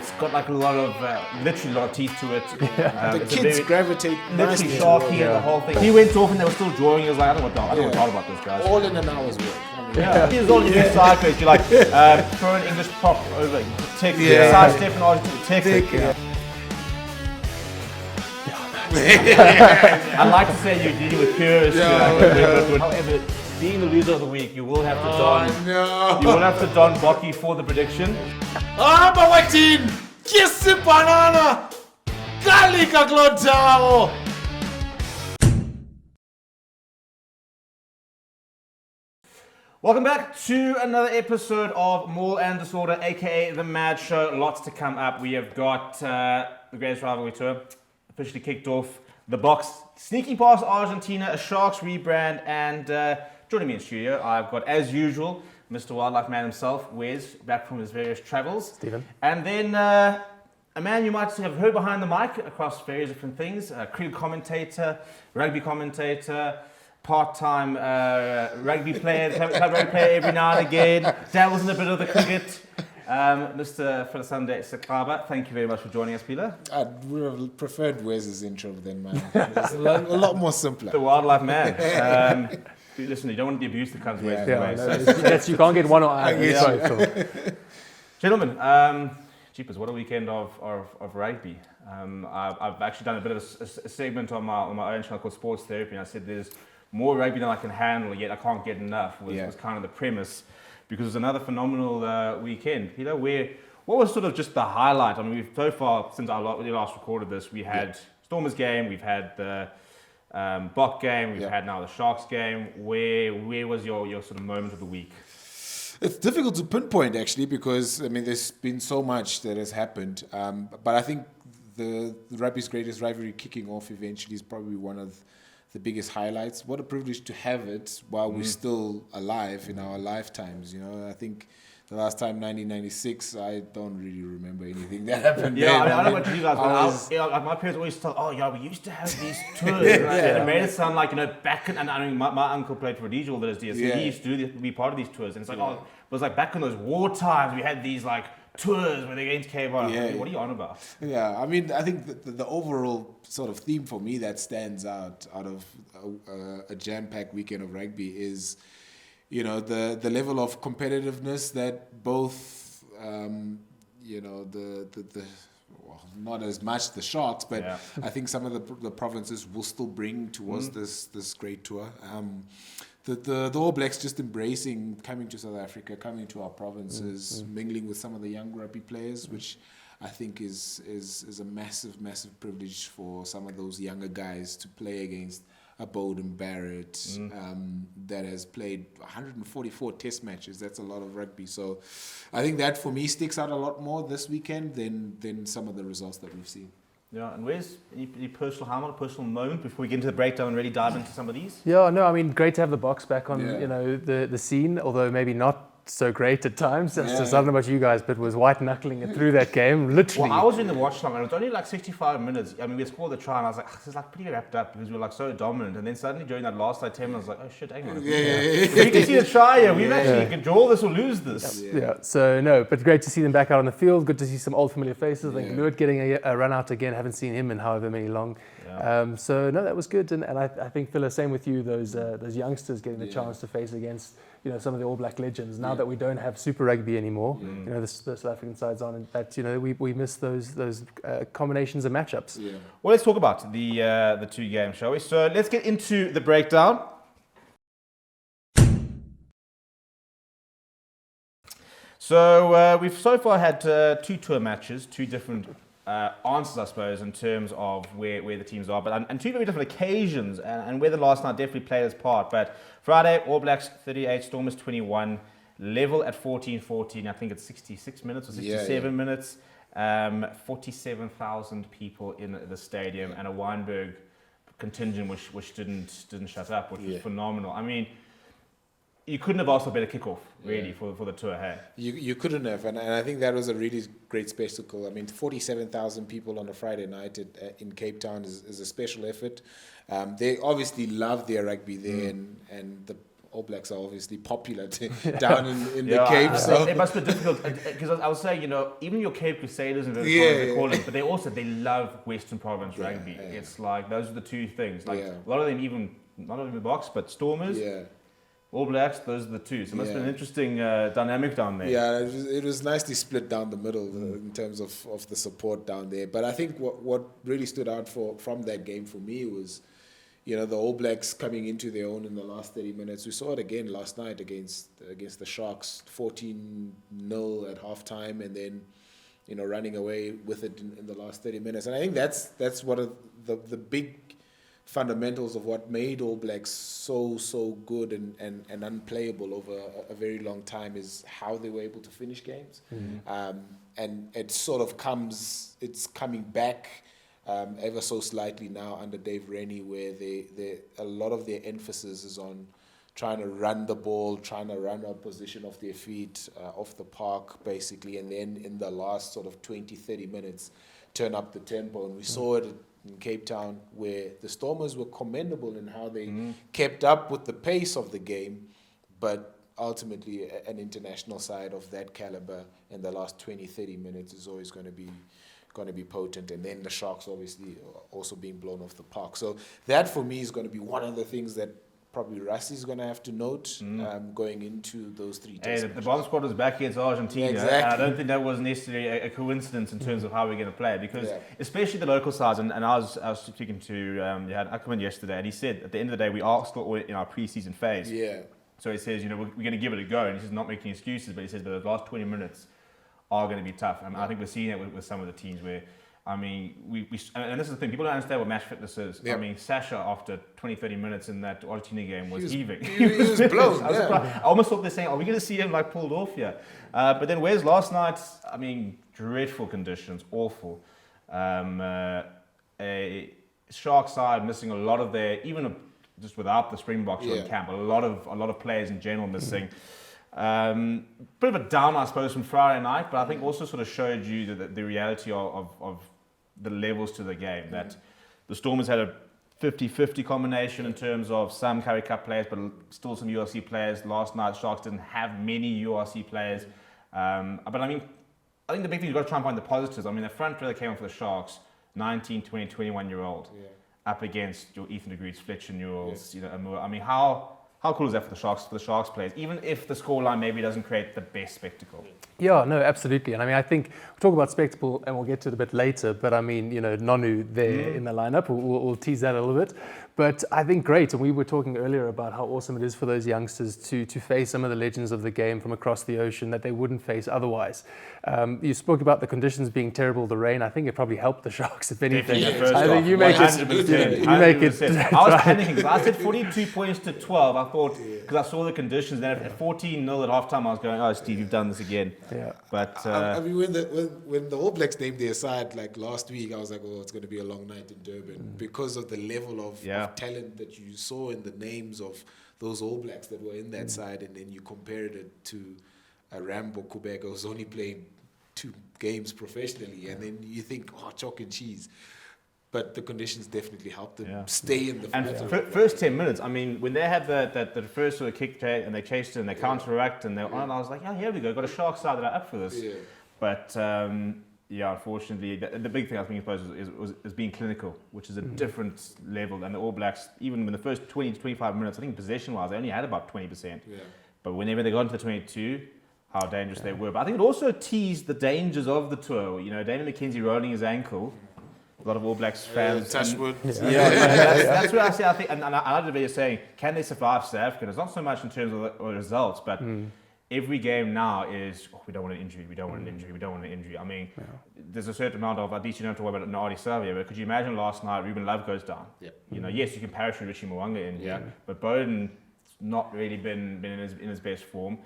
It's got like a lot of, literally a lot of teeth to it. The kids gravitate literally nicely. sharky and the whole thing. He went off and they were still drawing. He was like, I don't know what about this, guys. All in an hour's work. Yeah. He's all you do cyclists. You're like, throw an English prop over, tick, sidestep and Argentina, tick. I'd like to say you're dealing with purists. However, being the loser of the week, you will have to don. You will have to don Bocky for the prediction. Bawatin! Kiss banana! Galika glotao! Welcome back to another episode of Maul and Disorder, aka The Mad Show. Lots to come up. We have got the greatest rivalry tour officially kicked off. The Boks sneaking past Argentina, a Sharks rebrand, and joining me in studio, I've got, as usual, Mr. Wildlife Man himself, Wes, back from his various travels. Stephen. And then a man you might have heard behind the mic across various different things, a cricket commentator, rugby commentator, part-time rugby player, club rugby player every now and again, dabbles in a bit of the cricket. Mr. Sunday Sakaba, thank you very much for joining us, Peter. I would have preferred Wes's intro than mine. It's a lot more simpler. The Wildlife Man. Listen, you don't want the abuse that comes with Yes, you can't get one or either. Gentlemen, jeepers, what a weekend of rugby. I've actually done a bit of a segment on my own channel called Sports Therapy, and I said there's more rugby than I can handle, yet I can't get enough, was kind of the premise, because it was another phenomenal weekend. Peter, what was sort of just the highlight? I mean, we've so far, since we last recorded this, we had Stormers game, we've had the Bok game, we've had now the Sharks game. Where was your sort of moment of the week? It's difficult to pinpoint, actually, because, I mean, there's been so much that has happened. But I think the rugby's greatest rivalry kicking off eventually is probably one of the biggest highlights. What a privilege to have it while we're still alive in our lifetimes. You know, I think the last time, 1996, I don't really remember anything that happened. Yeah, I don't know about you guys, but my parents always tell, we used to have these tours. And it made it sound like, back in, and I mean, my uncle played for Rugby all those days, so he used to be part of these tours. And it's like, it was like back in those war times, we had these like tours where they against came on. What are you on about? Yeah, I mean, I think the overall sort of theme for me that stands out of a jam-packed weekend of rugby is, the level of competitiveness that both, not as much the Sharks, but I think some of the provinces will still bring towards this great tour. The All Blacks just embracing coming to South Africa, coming to our provinces, mingling with some of the young rugby players, which I think is a massive, massive privilege for some of those younger guys to play against a Bowden Barrett that has played 144 test matches. That's a lot of rugby. So I think that for me sticks out a lot more this weekend than some of the results that we've seen. Yeah, and where's any personal highlight, personal moment before we get into the breakdown and really dive into some of these? Yeah, no, I mean, great to have the Boks back on, the scene, although maybe not so great at times. So I don't know about you guys, but was white knuckling it through that game, literally. Well, I was in the watch time and it was only like 65 minutes. I mean, we scored the try and I was like, this is like pretty wrapped up because we were like so dominant. And then suddenly during that last 10 minutes, I was like, oh shit, hang on. We can see the try here. We've actually can draw this or lose this. Yeah, so no, but great to see them back out on the field. Good to see some old familiar faces. I think Lewis getting a run out again. Haven't seen him in however many long. So no, that was good. And I think, Phil, same with you, those youngsters getting the chance to face against some of the All Black legends. Now that we don't have Super Rugby anymore, the South African side's on, and that we miss those combinations of matchups. Yeah. Well, let's talk about the two games, shall we? So let's get into the breakdown. So we've so far had two tour matches, two different answers, I suppose, in terms of where the teams are, but and two very different occasions, and where the last night definitely played its part. But Friday, All Blacks 38, Stormers 21, level at 14-14. I think it's 66 minutes or 67 minutes. 47,000 people in the stadium, and a Weinberg contingent which didn't shut up, which was phenomenal. I mean, you couldn't have asked for a better kickoff, really, for the tour, hey? You couldn't have, and I think that was a really great spectacle. I mean, 47,000 people on a Friday night in Cape Town is a special effort. They obviously love their rugby there, and All Blacks are obviously popular down in the Cape. So it must be difficult because I was saying, even your Cape Crusaders and they call it, but they love Western Province rugby. It's like those are the two things. Like a lot of them, even not only the Boks, but Stormers. Yeah. All Blacks, those are the two. So it must have been an interesting dynamic down there. Yeah, it was nicely split down the middle in terms of the support down there. But I think what really stood out from that game for me was, the All Blacks coming into their own in the last 30 minutes. We saw it again last night against the Sharks, 14-0 at halftime, and then, running away with it in the last 30 minutes. And I think that's one of the big fundamentals of what made All Blacks so good and unplayable over a very long time is how they were able to finish games. And it sort of it's coming back ever so slightly now under Dave Rennie, where a lot of their emphasis is on trying to run the ball, trying to run a position off their feet, off the park basically, and then in the last sort of 20-30 minutes turn up the tempo. And we saw it in Cape Town, where the Stormers were commendable in how they kept up with the pace of the game, but ultimately an international side of that caliber in the last 20-30 minutes is always going to be potent. And then the Sharks obviously also being blown off the park. So that for me is going to be one of the things that probably Rassie is going to have to note going into those three tests. The bomb squad was back against Argentina. Exactly. I don't think that was necessarily a coincidence in terms of how we're going to play, because especially the local sides, and I was speaking to you had Ackerman yesterday, and he said at the end of the day we are still in our pre-season phase. Yeah. So he says, we're going to give it a go, and he says not making excuses, but he says, but the last 20 minutes are going to be tough. I think we're seeing it with some of the teams where, we and this is the thing, people don't understand what match fitness is. Yep. Sasha, after 20-30 minutes in that Argentina game, was heaving. He was blown. I almost thought they're saying, are we going to see him pulled off here? But then where's last night? Dreadful conditions, awful. A Shark side missing a lot of their, even just without the Springboks in camp, a lot of players in general missing. Bit of a down, I suppose, from Friday night, but I think also sort of showed you the reality of the levels to the game. That the Stormers had a 50-50 combination in terms of some Currie Cup players, but still some URC players. Last night, Sharks didn't have many URC players. But I think the big thing you've got to try and find the positives. The front row that came on for the Sharks, 19, 20, 21-year-old, up against your Ethan de Groot's, Fletcher Newell's, Amur. How cool is that for the Sharks players, even if the scoreline maybe doesn't create the best spectacle? Yeah, no, absolutely. And I think we'll talk about spectacle and we'll get to it a bit later, but Nonu there in the lineup, we'll tease that a little bit. But I think great, and we were talking earlier about how awesome it is for those youngsters to face some of the legends of the game from across the ocean that they wouldn't face otherwise. You spoke about the conditions being terrible, the rain. I think it probably helped the Sharks, if anything. I think you make it. I was panicking because I said 42 points to 12. I thought, because I saw the conditions, then at 14-0 at halftime, I was going, oh, Steve, you've done this again. Yeah. But when the All Blacks named their side last week, I was like, oh, it's going to be a long night in Durban because of the level of talent that you saw in the names of those All Blacks that were in that side, and then you compared it to a Rambo Quebec who's only played 2 games professionally, and then you think, oh, chalk and cheese. But the conditions definitely helped them stay in the and first 10 minutes, when they had the first sort of kick and they chased it and they counteract and they were on, I was like, here we go, got a Shark side that are up for this. Yeah. But unfortunately, the big thing I think is being clinical, which is a different level. And the All Blacks, even in the first 20 to 25 minutes, I think possession-wise, they only had about 20%. Yeah. But whenever they got into the 22, how dangerous they were. But I think it also teased the dangers of the tour. Damon McKenzie rolling his ankle. A lot of All Blacks fans. Touchwood. That's where I see. I think, and I know you're saying, can they survive South Africa? It's not so much in terms of the results, but every game now is, we don't want an injury, we don't want an injury, we don't want an injury. There's a certain amount of, at least you don't have to worry about Nadi Savia, but could you imagine last night Ruben Love goes down? Yep. Yes, you can parachute Richie Mwanga in, but Bowden's not really been in his best form.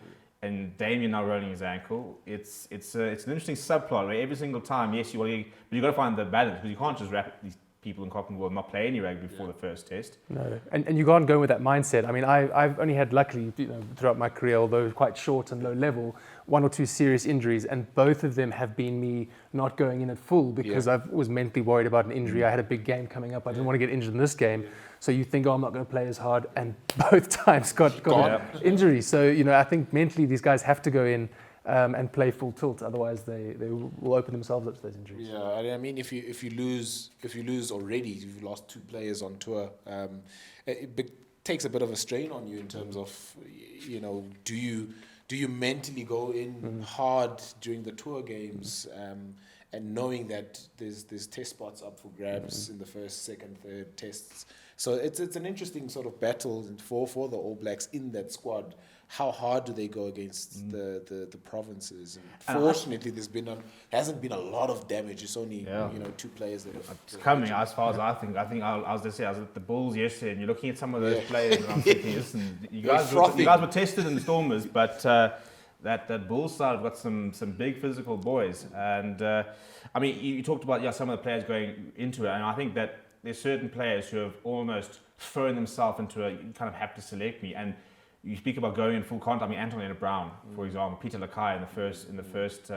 And Damien now rolling his ankle. It's an interesting subplot where every single time, yes, but you got to find the balance, because you can't just wrap these people in Cotton will not play any rugby before the first test. No, and you can't go with that mindset. I mean, I've only had, luckily, throughout my career, although quite short and low level, 1 or 2 serious injuries, and both of them have been me not going in at full because I was mentally worried about an injury. I had a big game coming up. I didn't want to get injured in this game. So you think, I'm not going to play as hard, and both times got an injury. So, I think mentally these guys have to go in and play full tilt, otherwise they will open themselves up to those injuries. Yeah, I mean, if you lose already, if you've lost 2 players on tour, it takes a bit of a strain on you in terms of, do you mentally go in hard during the tour games, and knowing that there's test spots up for grabs in the first, second, third tests. So it's an interesting sort of battle for the All Blacks in that squad. How hard do they go against the provinces? And fortunately, hasn't been a lot of damage. It's only 2 players that have. It's coming as far as I think. I was just saying, I was at the Bulls yesterday, and you're looking at some of those players, and I'm thinking, listen, you guys were tested in the Stormers, but that Bulls side have got some big physical boys. And I mean, you talked about some of the players going into it, and I think that there's certain players who have almost thrown themselves into a you kind of have to select me. And you speak about going in full contact. I mean, Antonina Brown, for example, Peter Lakai in the first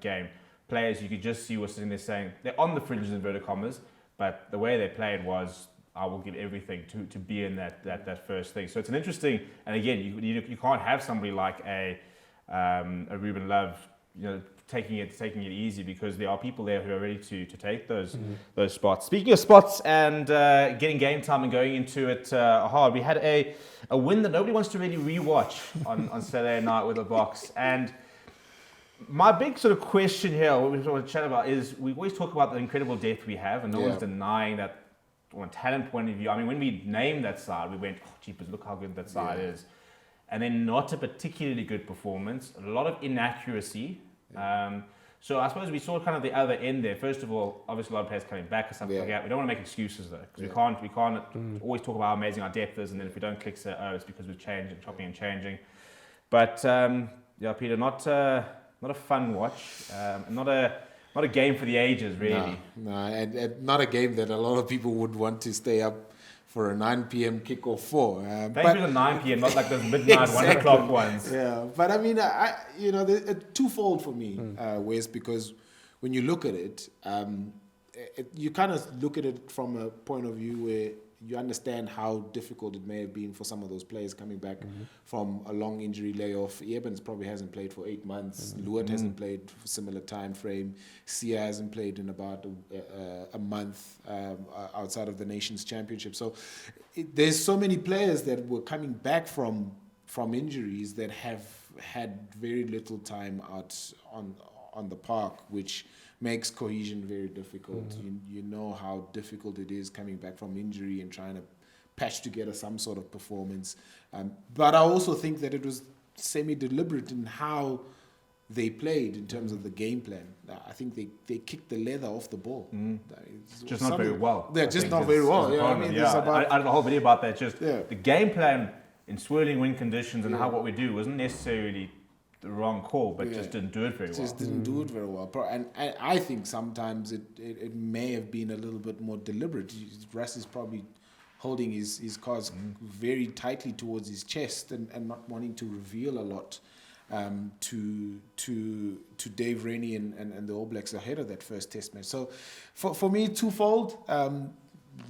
game. Players you could just see were sitting there saying they're on the fringes, inverted commas, but the way they played was, I will give everything to be in that first thing. So it's an interesting, and again, you can't have somebody like a Ruben Love, taking it easy, because there are people there who are ready to take those spots. Speaking of spots and getting game time and going into it hard, we had a win that nobody wants to really rewatch on Saturday night with the Boks. And my big sort of question here, what we want to chat about, is we always talk about the incredible depth we have, and no one's denying that from a talent point of view. I mean, when we named that side, we went, jeepers, look how good that side is. And then not a particularly good performance, a lot of inaccuracy. So I suppose we saw kind of the other end there. First of all, obviously a lot of players coming back or something like that. We don't want to make excuses though, because we can't always talk about how amazing our depth is, and then if we don't click, say, it's because we've changed and chopping and changing. But Peter, not a fun watch, not a game for the ages, really. No, and not a game that a lot of people would want to stay up for a 9 p.m. kickoff for. Thank you to 9 p.m., not like those midnight, 1 o'clock ones. Yeah, but I mean, it's twofold for me, Wes, because when you look at it, you kind of look at it from a point of view where you understand how difficult it may have been for some of those players coming back from a long injury layoff. Evans probably hasn't played for 8 months. Luat hasn't played for a similar time frame. Sia hasn't played in about a month outside of the Nations Championship. So there's so many players that were coming back from injuries that have had very little time out on the park, which makes cohesion very difficult. You know how difficult it is coming back from injury and trying to patch together some sort of performance. But I also think that it was semi-deliberate in how they played in terms of the game plan. I think they kicked the leather off the ball. Just not very well. They're just not very well. I did a whole video about that. Just the game plan in swirling wind conditions and what we do wasn't necessarily the wrong call, but just didn't do it very well. Just didn't do it very well. And I think sometimes it may have been a little bit more deliberate. Russ is probably holding his cards very tightly towards his chest and not wanting to reveal a lot to Dave Rennie and the All Blacks ahead of that first test match. So for me, twofold.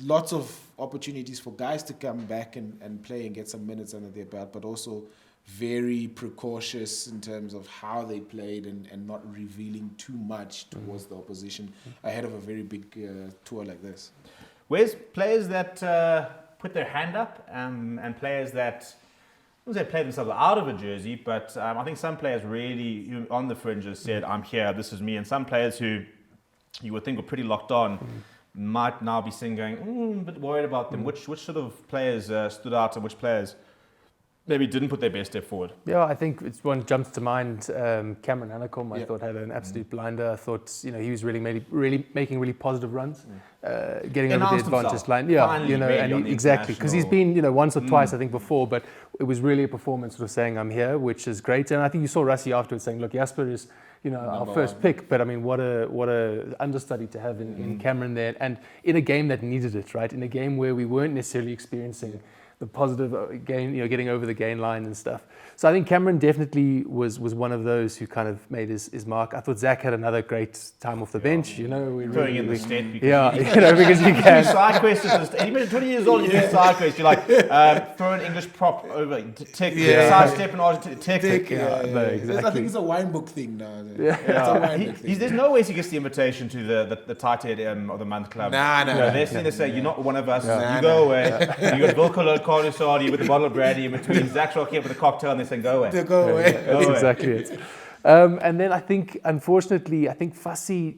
Lots of opportunities for guys to come back and play and get some minutes under their belt, but also very precautious in terms of how they played and not revealing too much towards the opposition ahead of a very big tour like this. Where's players that put their hand up and players that, I wouldn't say play themselves out of a jersey, but I think some players really on the fringes said, I'm here, this is me. And some players who you would think were pretty locked on might now be sitting going, a bit worried about them. Which sort of players stood out and which players maybe didn't put their best step forward. Yeah, I think it's one jumps to mind. Cameron Anakom, I thought had an absolute blinder. I thought he was really making really positive runs, getting over the advantage line. Yeah, finally, exactly, because he's been once or twice I think before, but it was really a performance sort of saying I'm here, which is great. And I think you saw Rassie afterwards saying, look, Jasper is our first pick, but I mean what a understudy to have in Cameron there, and in a game that needed it, right? In a game where we weren't necessarily experiencing the positive gain, getting over the gain line and stuff. So I think Cameron definitely was one of those who kind of made his mark. I thought Zach had another great time off the bench. Throwing in the state because because you can. Side quests you're 20 years old, you do side quests. You're like, throw an English prop over, tick, side step in Argentina, tick. No, exactly. I think it's a wine book thing now. It's a wine book thing. There's no way he gets the invitation to the tight head of the month club. They say, you're not one of us, you go away. You got Volko Carlusardi with a bottle of brandy in between, Zach's rocking up with a cocktail and they say, go away. That's exactly it. And then I think, unfortunately, Fassi,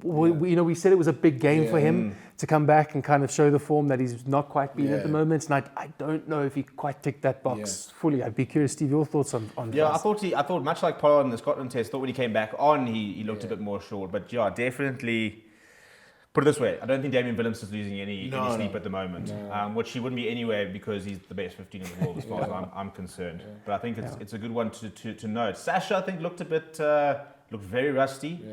we said it was a big game for him to come back and kind of show the form that he's not quite been at the moment. And I don't know if he quite ticked that box fully. I'd be curious, Steve, your thoughts on Fassi. I thought much like Pollard in the Scotland test, when he came back on, he looked a bit more short. But definitely. Put it this way, I don't think Damien Willems is losing any sleep at the moment, which he wouldn't be anyway because he's the best 15 in the world as far as I'm concerned. But I think it's a good one to note. Sasha, I think, looked very rusty.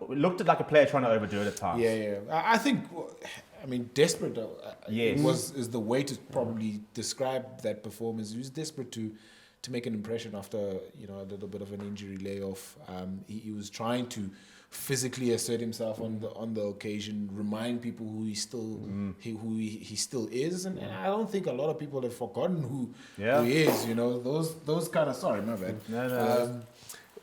Looked like a player trying to overdo it at times. I think, desperate is the way to probably describe that performance. He was desperate to make an impression after a little bit of an injury layoff. He was trying to physically assert himself on the occasion, remind people who he still is, and I don't think a lot of people have forgotten who he is. Those kind of sorry, my bad. No.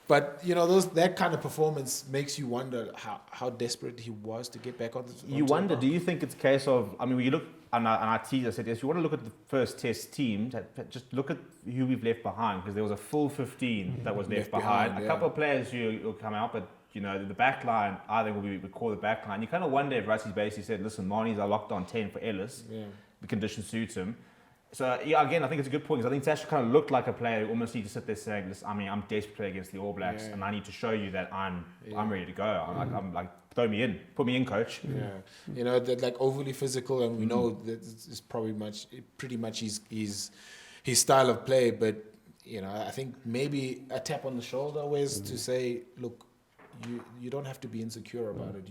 But that kind of performance makes you wonder how desperate he was to get back on the. You wonder. Do you think it's a case of? When you look on our teaser, I said yes. You want to look at the first test team. Just look at who we've left behind, because there was a full 15 that was left behind. A couple of players who will come out, but. The back line, I think we call the back line. You kind of wonder if Rassie's basically said, listen, Marnie's our locked on 10 for Ellis. The conditions suit him. So, again, I think it's a good point, because I think Sasha kind of looked like a player who almost needs to sit there saying, listen, I'm desperate to play against the All Blacks, and I need to show you that I'm ready to go. I'm like, throw me in. Put me in, coach. That like overly physical, and we know that it's pretty much his style of play, but, I think maybe a tap on the shoulder was to say, look, you don't have to be insecure about it.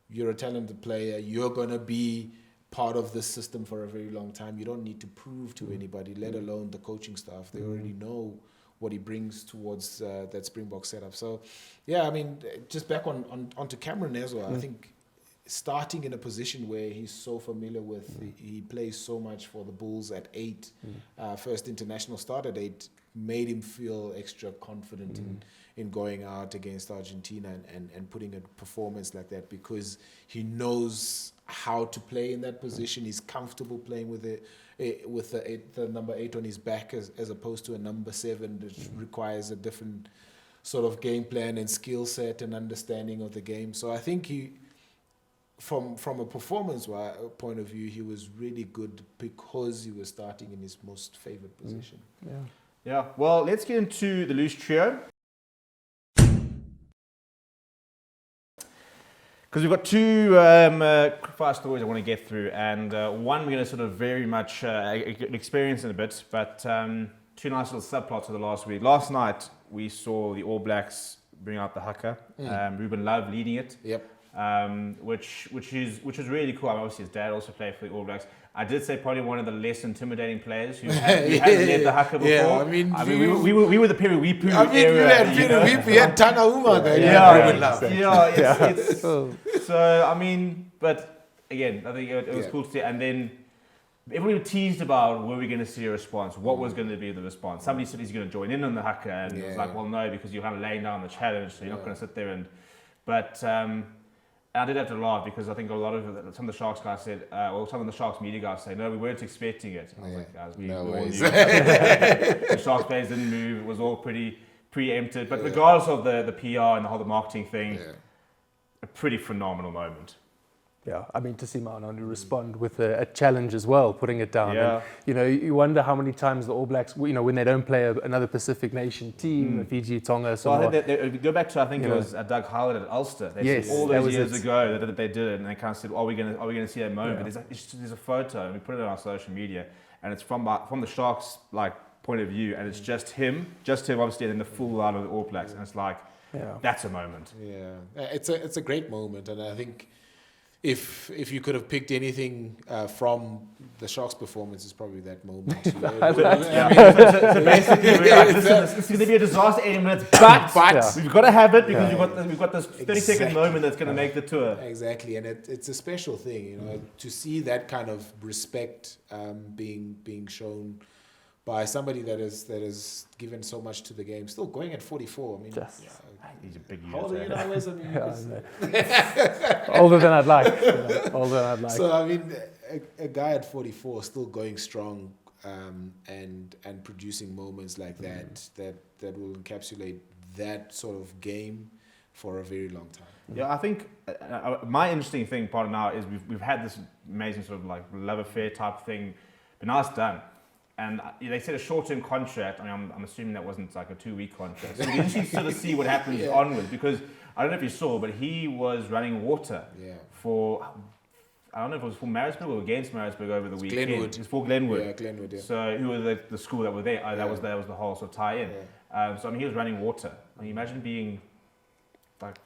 You're a talented player. You're going to be part of this system for a very long time. You don't need to prove to anybody, let alone the coaching staff. They already know what he brings towards that Springbok setup. So, just back onto Cameron as well. I think starting in a position where he's so familiar with, he plays so much for the Bulls at 8, first international start at 8, made him feel extra confident in going out against Argentina and putting a performance like that, because he knows how to play in that position. He's comfortable playing with the number 8 on his back as opposed to a number 7 that requires a different sort of game plan and skill set and understanding of the game. So I think he, from a performance point of view, he was really good because he was starting in his most favored position. Yeah. Well, let's get into the loose trio. Because we've got two fast stories I want to get through, and one we're going to sort of very much experience in a bit, but two nice little subplots of the last week. Last night, we saw the All Blacks bring out the haka, Ruben Love leading it, which is really cool. Obviously, his dad also played for the All Blacks. I did say probably one of the less intimidating players who hadn't led the haka before. Yeah, we were the Piri Weepu era. We had Tana Uma there. So, but again, I think it was cool to see. And then everybody teased about, were we going to see a response? What was going to be the response? Somebody said he's going to join in on the haka, and it was like, well, no, because you're kind of laying down the challenge, so you're not going to sit there But I did have to laugh, because I think some of the Sharks guys said, some of the Sharks media guys say, no, we weren't expecting it. I was like, guys, we all knew. The Sharks players didn't move. It was all pretty preempted. But regardless of the PR and the whole marketing thing, a pretty phenomenal moment. Yeah, I mean, to see Maunanu respond with a challenge as well, putting it down. Yeah. And, you know, you wonder how many times the All Blacks, you know, when they don't play another Pacific nation team, Fiji, Tonga, so well, I think if you go back to, I think it was Doug Howard at Ulster. They said all those years ago that they did it, and they kind of said, are we going to see that moment? But there's a photo, and we put it on our social media, and it's from the Sharks' point of view, and it's just him obviously, and then the full line of the All Blacks, and it's like, that's a moment. Yeah, it's a great moment, and I think if you could have picked anything from the Sharks' performance, it's probably that moment. So basically, we're like, listen, it's going to be a disaster any minute, but we've got to have it because we've got this 30-second moment that's going to make the tour. Exactly, and it's a special thing, you know, to see that kind of respect being shown by somebody that has given so much to the game. Still going at 44. I mean, he's a big how old are you now, Wes? I mean, older than I'd like. Older than I'd like. So I mean, a guy at 44 still going strong and producing moments like that will encapsulate that sort of game for a very long time. Yeah, I think my interesting thing part now is we've had this amazing sort of love affair type thing, but now it's done. And they said a short-term contract. I mean, I'm assuming that wasn't like a 2-week contract. So we interesting to sort of see what happens onwards, because I don't know if you saw, but he was running water for, I don't know if it was for Maritzburg or against Maritzburg over the weekend. Glenwood. It was for Glenwood. Yeah, Glenwood, yeah. So who were the school that were there? That was the whole sort of tie-in. Yeah. So I mean, he was running water. I mean, imagine being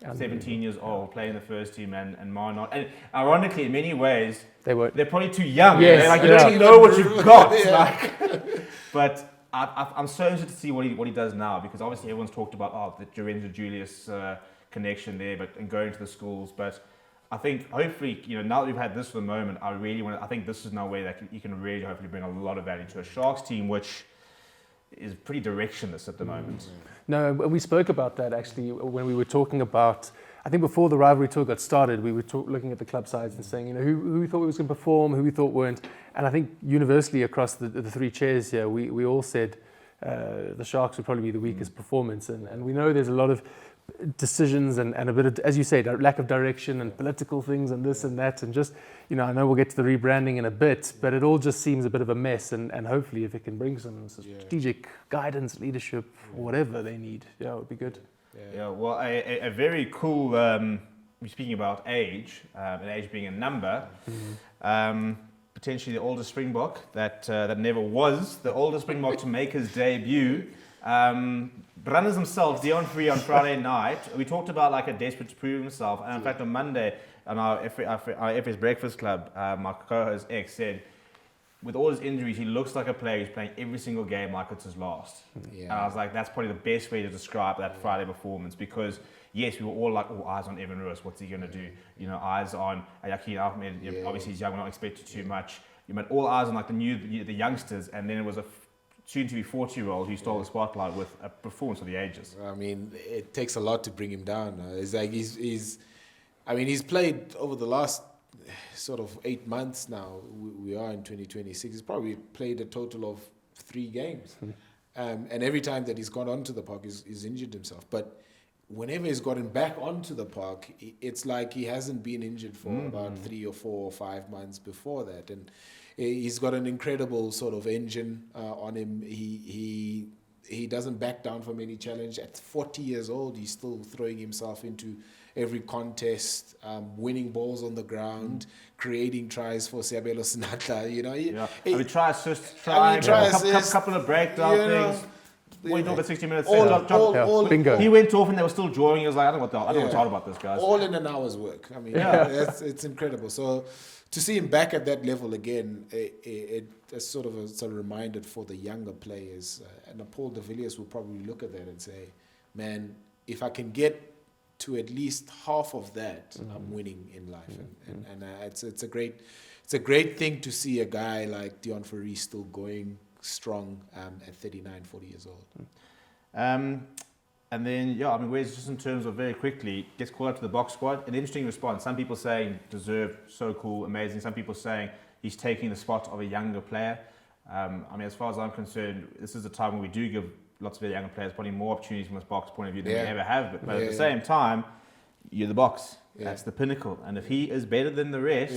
17 years old, playing the first team, and Maul not. And ironically, in many ways, they're probably too young. Yes, you don't even know what you've got. But I'm so interested to see what he does now, because obviously everyone's talked about the Lorenzo Julius connection there, and going to the schools. But I think hopefully, you know, now that we've had this for the moment, I think this is now where you can really hopefully bring a lot of value to a Sharks team, which is pretty directionless at the moment. No, we spoke about that actually when we were talking about, I think before the rivalry tour got started, we were looking at the club sides and saying, you know, who we thought was going to perform, who we thought weren't. And I think universally across the three chairs here, we all said the Sharks would probably be the weakest performance. And we know there's a lot of decisions and a bit of, as you say, lack of direction and political things and this and that, and just, you know, I know we'll get to the rebranding in a bit, but it all just seems a bit of a mess, and hopefully if it can bring some strategic guidance, leadership, whatever they need, it would be good. Yeah, well, a very cool, speaking about age, and age being a number, potentially the oldest Springbok that never was the oldest Springbok to make his debut. Runners himself, Dion Free, on Friday night. We talked about a desperate to prove himself, and in fact on Monday on our FS Breakfast Club, my co-host X said, with all his injuries, he looks like a player who's playing every single game like it's his last. And I was like, that's probably the best way to describe that Friday performance, because yes, we were all like, eyes on Evan Roos, what's he going to do? You know, eyes on Yakin Ahmed, obviously he's young, we're not expecting too much. You had all eyes on the youngsters, and then it was a soon-to-be 40-year-old who stole the spotlight with a performance of the ages. I mean, it takes a lot to bring him down. It's like he's played over the last sort of 8 months now. We are in 2026. He's probably played a total of 3 games. And every time that he's gone onto the park, he's injured himself. But whenever he's gotten back onto the park, it's like he hasn't been injured for about 3 or 4 or 5 months before that. And he's got an incredible sort of engine on him. He doesn't back down from any challenge. At 40 years old, he's still throwing himself into every contest, winning balls on the ground, creating tries for Siabelo Sinatla. You know, try assist, couple of breakdown things. Went over 60 minutes. Bingo. He went off and they were still drawing. He was like, I don't know what's hard about this, guys. All in an hour's work. I mean, it's incredible. So to see him back at that level again, it's sort of a reminder for the younger players. And Paul de Villiers will probably look at that and say, man, if I can get to at least half of that, I'm winning in life. And it's a great thing to see a guy like Dion Fourie still going strong at 39, 40 years old. And then, Wes, just in terms of very quickly, gets called up to the box squad. An interesting response. Some people saying deserved, so cool, amazing. Some people saying he's taking the spot of a younger player. As far as I'm concerned, this is a time when we do give lots of younger players probably more opportunities from this box point of view than we ever have. But at the same time, you're the box. That's the pinnacle. And if he is better than the rest,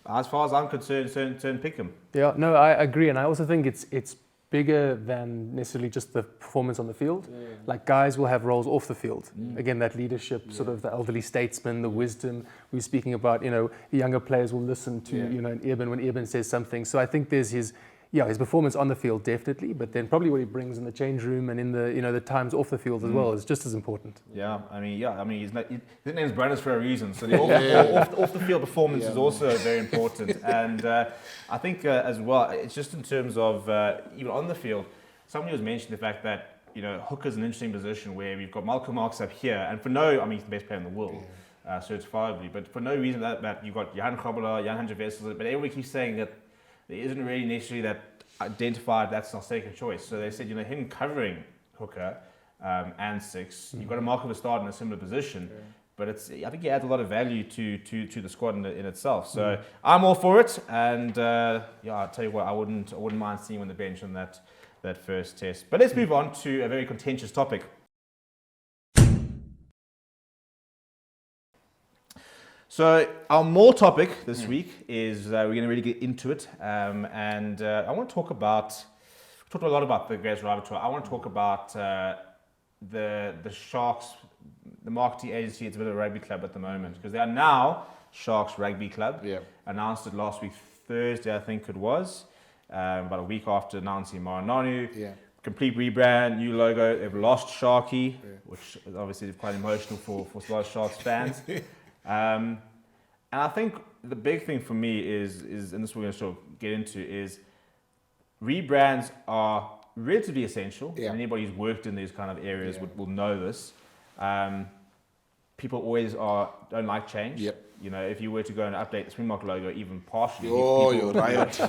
as far as I'm concerned, pick him. Yeah, no, I agree. And I also think it's bigger than necessarily just the performance on the field. Like guys will have roles off the field. Again, that leadership, sort of the elderly statesman, the wisdom. We're speaking about, the younger players will listen to, an Eben when Eben says something. So I think there's his performance on the field definitely, but then probably what he brings in the change room and in the, the times off the field as well is just as important. His name's Brandis for a reason. So the off the field performance is also very important. And I think as well, it's just in terms of even on the field, somebody was mentioning the fact that hooker's an interesting position where we've got Malcolm Marx up here, and he's the best player in the world. Certifiably, but for no reason that you've got Jan Grobler, Jan Hundred Vessels, but everybody keeps saying that there isn't really necessarily that identified that's our second choice. So they said, him covering hooker and 6, you've got a Marco Verstappen in a similar position, but I think he adds a lot of value to the squad in itself. So I'm all for it, and I'll tell you what, I wouldn't mind seeing him on the bench on that first test. But let's move on to a very contentious topic. So our Maul topic this week is we're going to really get into it, and I want to talk about. We talked a lot about the Greatest Rival Tour. I want to talk about the Sharks, the marketing agency. It's a bit of a rugby club at the moment because they are now Sharks Rugby Club. Announced it last week Thursday, I think it was, about a week after announcing Marananu. Complete rebrand, new logo. They've lost Sharky, which is obviously quite emotional for a lot of Sharks fans. And I think the big thing for me is, and this we're going to sort of get into, is rebrands are relatively essential. Anybody who's worked in these kind of areas will know this. People always don't like change. If you were to go and update the Springbok logo even partially, riot.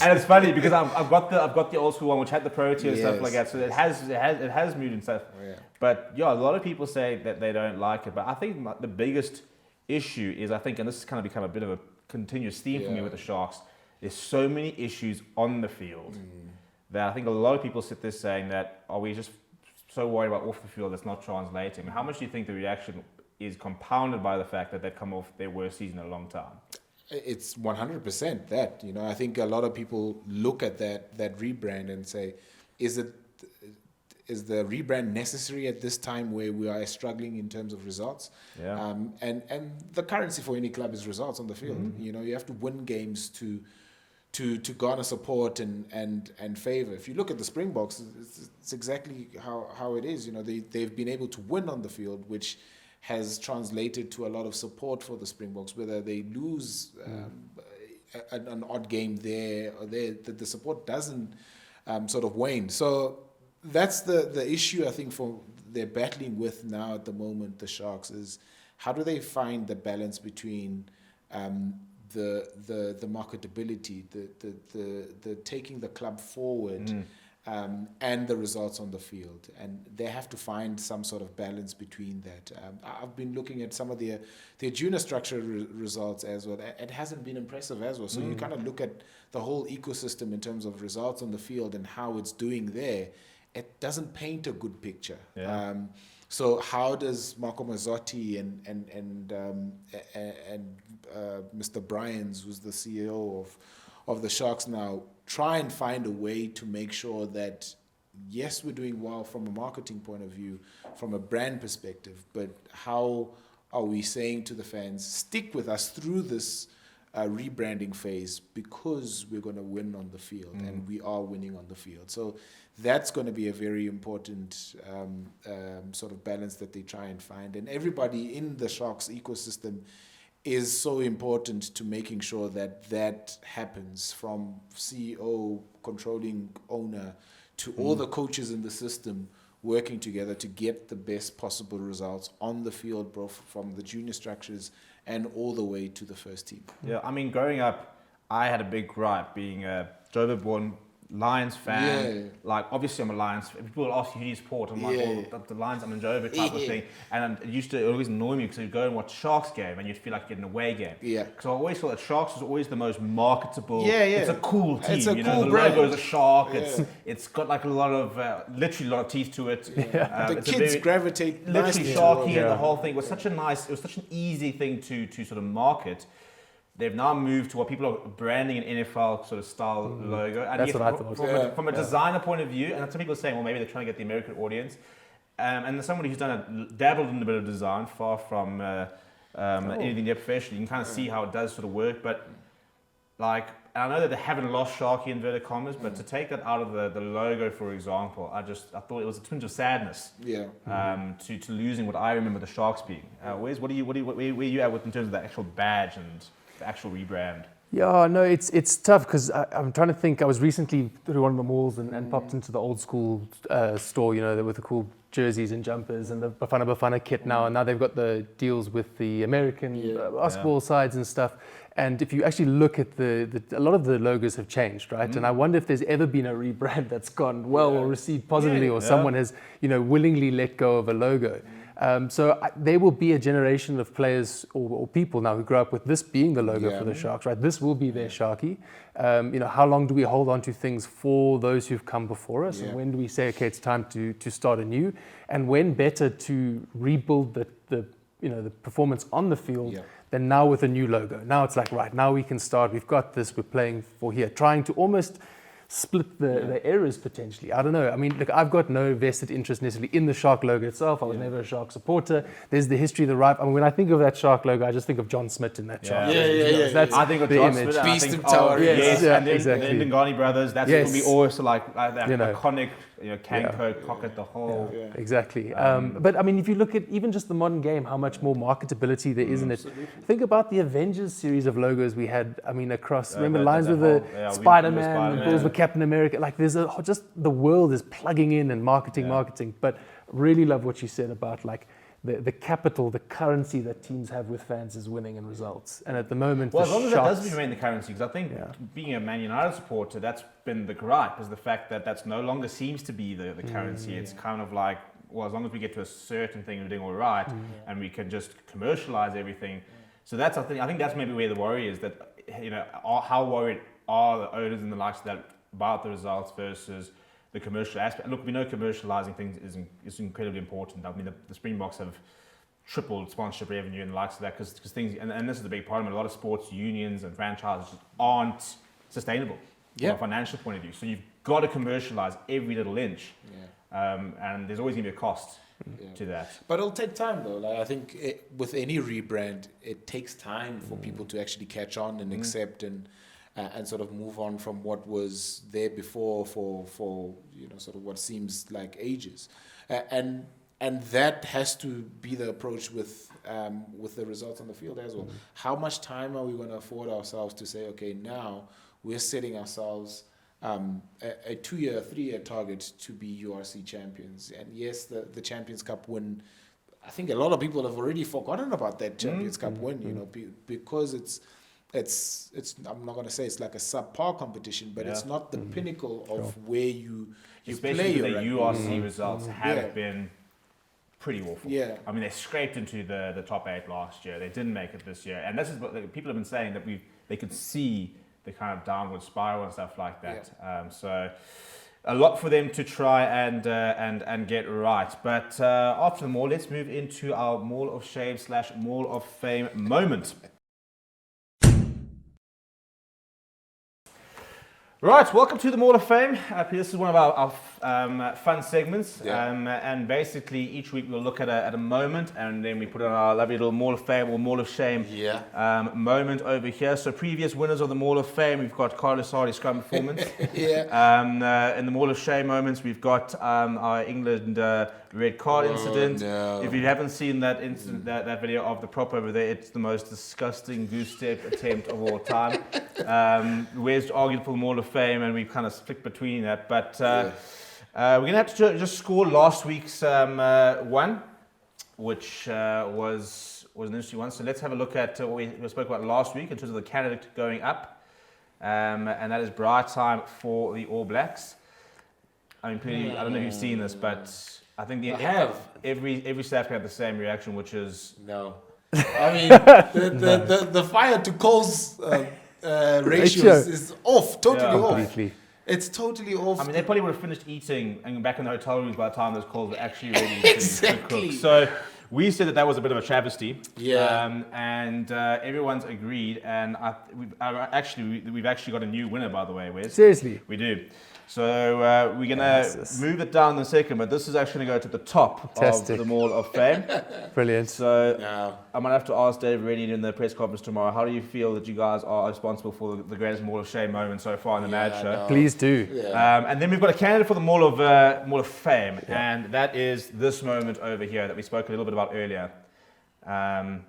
And it's funny because I've got the old school one which had the Protea and stuff like that. So it has moved and stuff. But a lot of people say that they don't like it. But I think the biggest issue is, and this has kind of become a bit of a continuous theme for me with the Sharks, there's so many issues on the field that I think a lot of people sit there saying that, are we just so worried about off the field that's not translating? How much do you think the reaction is compounded by the fact that they've come off their worst season in a long time? It's 100% that. I think a lot of people look at that rebrand and say, is the rebrand necessary at this time where we are struggling in terms of results? And the currency for any club is results on the field. You have to win games to garner support and favor. If you look at the Springboks, it's exactly how it is. They've been able to win on the field, which has translated to a lot of support for the Springboks. Whether they lose an odd game there or there, the support doesn't sort of wane. So that's the issue I think they're battling with now at the moment, the Sharks, is how do they find the balance between the marketability, the taking the club forward, and the results on the field, and they have to find some sort of balance between that. I've been looking at some of their junior structure results as well. It hasn't been impressive as well. So you kind of look at the whole ecosystem in terms of results on the field and how it's doing there. It doesn't paint a good picture. So how does Marco Mazzotti and Mr. Bryans, who's the CEO of the Sharks now, try and find a way to make sure that, yes, we're doing well from a marketing point of view, from a brand perspective, but how are we saying to the fans, stick with us through this rebranding phase because we're going to win on the field, and we are winning on the field. So that's going to be a very important sort of balance that they try and find. And everybody in the Sharks ecosystem is so important to making sure that happens, from CEO, controlling owner, to all the coaches in the system working together to get the best possible results on the field, both from the junior structures and all the way to the first team. Growing up, I had a big gripe being a Joburg-born Lions fan. Like, obviously, I'm a Lions fan. People will ask you who do you support. I'm like, well, the Lions, I'm enjoying type of thing. And it used to always annoy me because you'd go and watch Sharks game and you'd feel like you're getting an away game. Because I always thought that Sharks was always the most marketable. It's a cool team. It's a cool the brand. Logo is a shark. It's got like a lot of, literally a lot of teeth to it. The kids gravitate literally Sharky and the whole thing. It was such an easy thing to sort of market. They've now moved to what people are branding an NFL sort of style logo. And that's what I thought. From a designer point of view, and some people are saying, well, maybe they're trying to get the American audience. And as somebody who's dabbled in a bit of design, far from anything near professional, you can kind of see how it does sort of work. But like, I know that they haven't lost Sharky inverted commas, but to take that out of the logo, for example, I thought it was a twinge of sadness. To losing what I remember the Sharks being. Where are you at with in terms of the actual badge and the actual rebrand? Yeah, no, it's tough because I'm trying to think. I was recently through one of the malls and popped into the old school store, with the cool jerseys and jumpers and the Bafana kit now. And now they've got the deals with the American basketball sides and stuff. And if you actually look at a lot of the logos have changed, right? And I wonder if there's ever been a rebrand that's gone well or received positively, or someone has, willingly let go of a logo. There will be a generation of players or people now who grow up with this being the logo for the Sharks, right? This will be their Sharky. How long do we hold on to things for those who've come before us? And when do we say, okay, it's time to start anew? And when better to rebuild the performance on the field than now with a new logo? Now it's like, right, now we can start. We've got this. We're playing for here, trying to almost split the errors potentially. I don't know. I mean, look, I've got no vested interest necessarily in the Shark logo itself. I was never a Shark supporter. There's the history, the right. I mean, when I think of that Shark logo, I just think of John Smith in that Shark. That's I think of the John image. Smith. Beast and Tower. And exactly. the Ndingani brothers. That's for me also like that iconic, Kanko, pocket, the whole. Exactly. But I mean, if you look at even just the modern game, how much more marketability there is in it. Think about the Avengers series of logos we had. I mean, across. Remember lines with the Spider-Man, Bulls with Captain America. Like, there's just the world is plugging in and marketing. But really love what you said about like the capital, the currency that teams have with fans is winning in results. And at the moment, as long as that does remain the currency, because I think being a Man United supporter, that's been the gripe, is the fact that that's no longer seems to be the currency. It's kind of like, well, as long as we get to a certain thing, we're doing all right, and we can just commercialize everything. So I think that's maybe where the worry is, that how worried are the owners and the likes of that about the results versus the commercial aspect. Look, we know commercializing things is incredibly important. I mean, the Springboks have tripled sponsorship revenue and the likes of that because things, and this is the big problem, a lot of sports unions and franchises aren't sustainable from a financial point of view. So you've got to commercialize every little inch, and there's always going to be a cost to that. But it'll take time, though. Like, I think with any rebrand, it takes time for people to actually catch on and accept and sort of move on from what was there before for sort of what seems like ages, and that has to be the approach with the results on the field as well. How much time are we going to afford ourselves to say, okay, now we're setting ourselves a 2-year, 3-year target to be URC champions? And yes, the Champions Cup win, I think a lot of people have already forgotten about that Champions Cup win, because it's I'm not going to say it's like a subpar competition, but it's not the pinnacle of where you especially play. The URC results have been pretty awful. I mean, they scraped into the top 8 last year. They didn't make it this year, and this is what people have been saying, that they could see the kind of downward spiral and stuff like that. So a lot for them to try and get right. But after the Maul, let's move into our Maul of Shame / Maul of Fame moment. Right, welcome to the Maul of Fame. This is one of our fun segments, and basically each week we'll look at a moment, and then we put on our lovely little Maul of Fame or Maul of Shame moment over here. So previous winners of the Maul of Fame, we've got Carlos Hardy's scrum performance. In the Maul of Shame moments, we've got our England red card incident. No. If you haven't seen that incident, that video of the prop over there, it's the most disgusting goose step attempt of all time. Where's argued for the Maul of Fame, and we've kind of split between that. But we're going to have to just score last week's one, which was an interesting one. So let's have a look at what we spoke about last week in terms of the candidate going up. and that is bright time for the All Blacks. I mean, I don't know if you've seen this, but I think every South African had the same reaction, which is no. I mean, the fire to coals ratio is off, totally off. It's totally off. I mean, they probably would have finished eating and back in the hotel rooms by the time those calls were actually ready to cook. So we said that was a bit of a travesty. Yeah. And everyone's agreed. And we've actually got a new winner, by the way, Wes. Seriously? We do. So we're going to move it down in a second, but this is actually going to go to the top of the Maul of Fame. Brilliant. So I might have to ask Dave Reddy in the press conference tomorrow, how do you feel that you guys are responsible for the greatest Maul of Shame moment so far in the Mad Show? No. Please do. Yeah. And then we've got a candidate for the Maul of Fame, and that is this moment over here that we spoke a little bit about earlier. And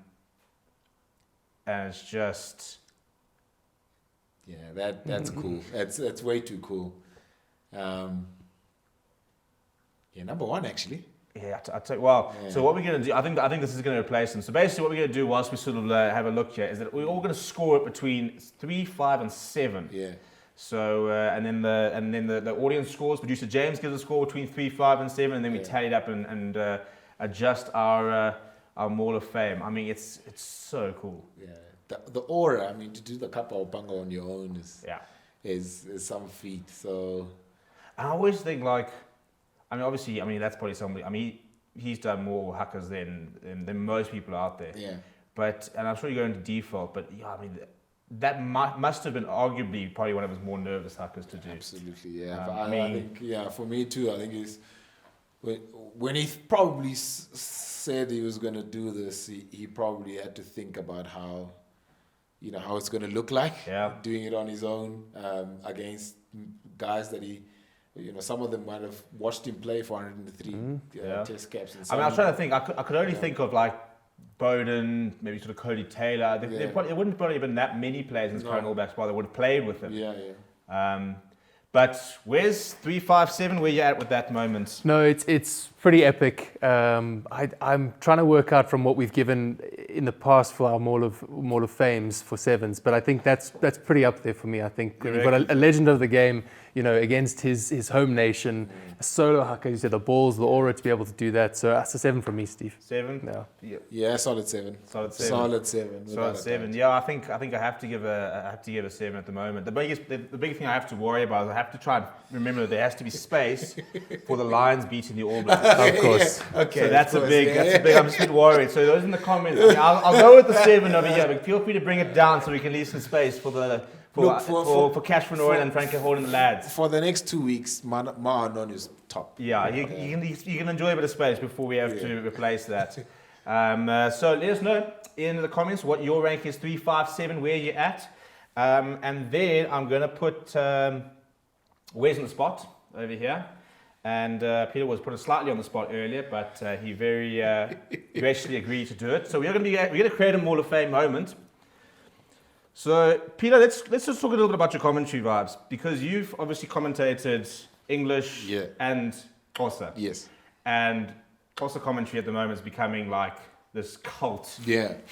it's just... Yeah, that's cool. That's way too cool. Number one actually. Yeah, I tell you. Well, so what we're going to do, I think this is going to replace them. So basically, what we're going to do whilst we sort of have a look here is that we're all going to score it between 3, 5, and 7. Yeah. So and then the audience scores. Producer James gives a score between 3, 5, and 7, and then we tally it up and adjust our Maul of Fame. I mean, it's so cool. Yeah. The aura. I mean, to do the Kappa or Panga on your own is some feat. So. And I always think that's probably somebody. I mean, he's done more hackers than most people out there. Yeah. But and I'm sure you go into default, but I mean, that must have been arguably probably one of his more nervous hackers to do. Absolutely, yeah. I think, for me too. I think it's when he probably said he was going to do this, he probably had to think about how it's going to look like. Yeah. Doing it on his own against guys that he. Some of them might have watched him play for 103 test caps. And I mean, I was trying to think. I could only think of like Bowden, maybe sort of Cody Taylor. There wouldn't probably have been that many players in his current All Blacks squad that would have played with him. Yeah. But where's 357? Where you at with that moment? No, it's pretty epic. I'm trying to work out from what we've given in the past for our Maul of Fames for sevens, but I think that's pretty up there for me. I think we've got a legend of the game, against his home nation, a solo haka. You said the balls, the aura to be able to do that. So that's a 7 from me, Steve. 7? Yeah, solid 7. Solid 7. Solid 7. Yeah, I think I have to give a 7 at the moment. The big thing I have to worry about is I have to try and remember that there has to be space for the Lions beating the All Blacks. Of course. Okay. So that's a big. I'm just a bit worried. So those in the comments. I mean, I'll go with the 7 over here, but feel free to bring it down so we can leave some space for Cash Van Ooyen and Frankie Holden and the lads. For the next 2 weeks, Ma'anon is top. Yeah, you can enjoy a bit of space before we have to replace that. So let us know in the comments what your rank is, 3, 5, 7, where you're at. And then I'm going to put Wes on the spot over here. And Peter was put slightly on the spot earlier, but he very graciously agreed to do it. So we're going to create a Maul of Fame moment. So Peter, let's just talk a little bit about your commentary vibes, because you've obviously commentated English and Xhosa. Yes. And Xhosa commentary at the moment is becoming like this cult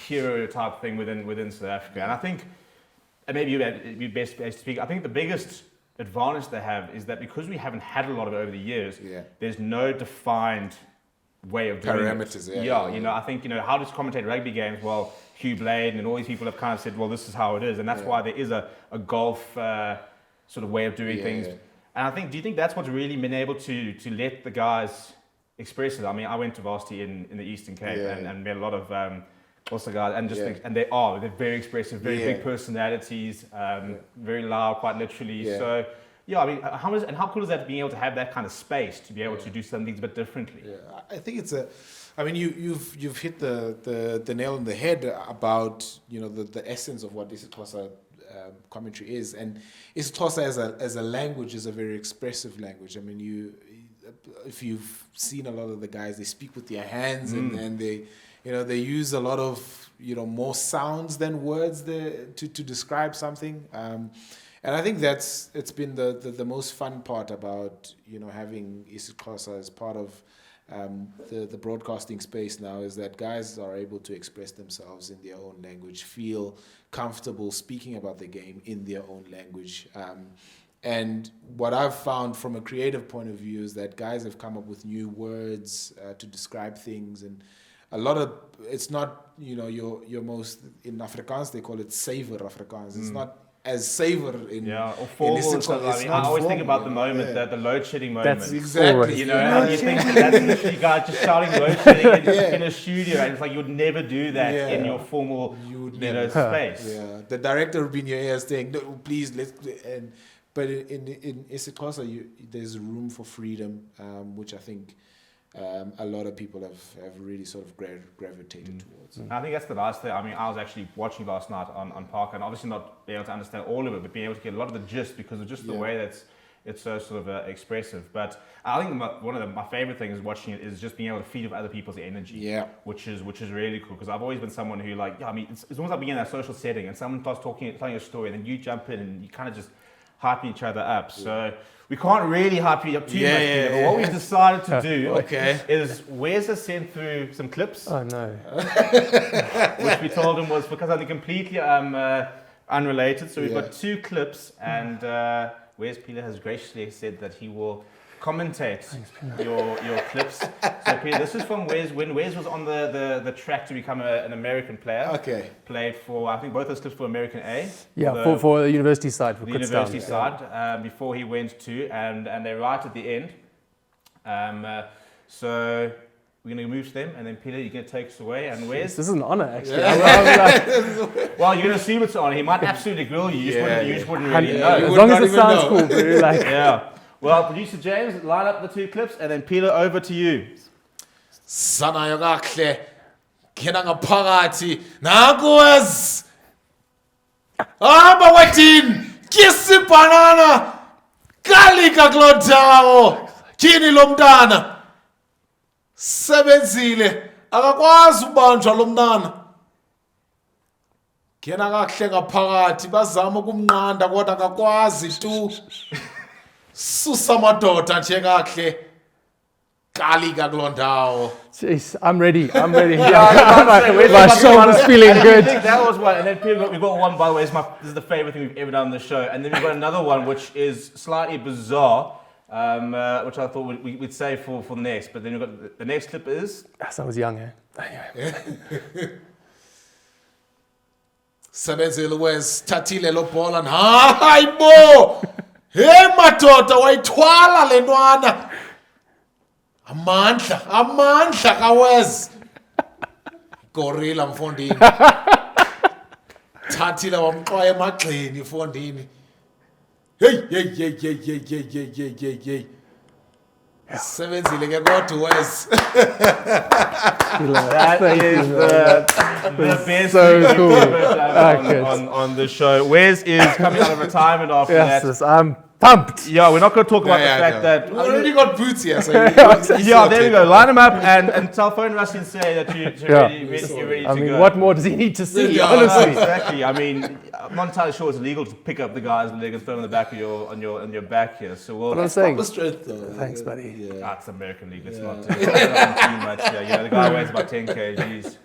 hero type thing within South Africa. And I think, and maybe you'd be best to speak, I think the biggest advantage they have is that because we haven't had a lot of it over the years, there's no defined way of doing parameters. It. I think, how does commentate rugby games? Well, Hugh Blade and all these people have kind of said, well, this is how it is. And that's why there is a golf sort of way of doing things. And I think, do you think that's what's really been able to let the guys express it? I mean, I went to varsity in the Eastern Cape and met a lot of also guys, and and they're very expressive, very big personalities, very loud, quite literally. So, I mean, how cool is that being able to have that kind of space to be able to do some things a bit differently? Yeah, I think it's you've hit the nail on the head about the essence of what isiXhosa commentary is, and isiXhosa as a language is a very expressive language. I mean, if you've seen a lot of the guys, they speak with their hands and they. They use a lot of, more sounds than words to describe something. And I think it's been the most fun part about, having isiXhosa as part of the broadcasting space now is that guys are able to express themselves in their own language, feel comfortable speaking about the game in their own language. And what I've found from a creative point of view is that guys have come up with new words to describe things, and a lot of it's not, your most, in Afrikaans they call it savor Afrikaans. It's not as savor in or formal. I always think about the moment, the load shedding moment. That's exactly. And you think that's literally guys just shouting load shedding in a studio, and it's like you would never do that in your formal space. Yeah, the director would be in your ear saying, "No, please let's." But in isiXhosa, there's room for freedom, which I think a lot of people have really sort of gravitated towards. I think that's the last thing. I mean, I was actually watching last night on Park, and obviously not being able to understand all of it, but being able to get a lot of the gist because of just the way that it's so sort of expressive. But I think one of my favorite things watching it is just being able to feed off other people's energy. Yeah. Which is really cool, because I've always been someone who it's almost like being in a social setting and someone starts telling a story, and then you jump in and you kind of just hyping each other up. So we can't really hype you up too much. But what we've decided to do is Wes has sent through some clips. Oh no. Which we told him was because something completely unrelated. So we've got 2 clips, and Wes Peter has graciously said that he will commentate your clips. So Peter, this is from Wes when Wes was on the track to become an American player. Okay. Played for, I think, both those clips for American A. Yeah, for the university side. For the university side, before he went to, and they're right at the end. So we're going to move to them, and then Peter, you're going to take us away. And Wes? This is an honor, actually. Well, you're going to assume it's an honor. He might absolutely grill you. You just wouldn't really know. As long as it sounds cool, bro. Yeah. Well, producer James, line up the 2 clips, and then Peter, over to you. Sanayo kahle ngena ngaphakathi nakuwes hamba wedini kisi banana kalika kulondawo kini lo mntana sebenzile akakwazi ubanjwa lo mntana ngena kahle ngaphakathi bazama ukumnqanda kodwa akakwazi tu susa madoda nje kahle kalika kulondawo. Jeez, I'm ready. My shoulder's feeling good. I think that was one, and then Peter, we've got one, by the way, this is the favorite thing we've ever done on the show, and then we've got another one which is slightly bizarre, which I thought we'd save for next, but then we've got the next clip is... I was young, Anyway. Sebenzile Wes thathile lo bhola hayibo hey madoda wayithwala le ntwana amandla kaWes gorilla mfondini thathile wamxwaya emagxeni mfondini hey sebenzile ke kodwa Wes. That is the best so cool. on the show. Wes is coming out of retirement after that. Yes, I'm pumped. Yeah, we're not going to talk about the fact that... We already got boots here, so... Yeah, there we go. Line them up and tell phone Rassie and say that you're ready to go. I mean, what more does he need to see, honestly? Exactly. I mean, I'm not entirely sure it's illegal to pick up the guy's leg and throw him on the back of your back here. So we'll... What I'm saying. Thanks, buddy. Yeah. It's American League. It's not too much. Yeah, the guy weighs about 10 kgs.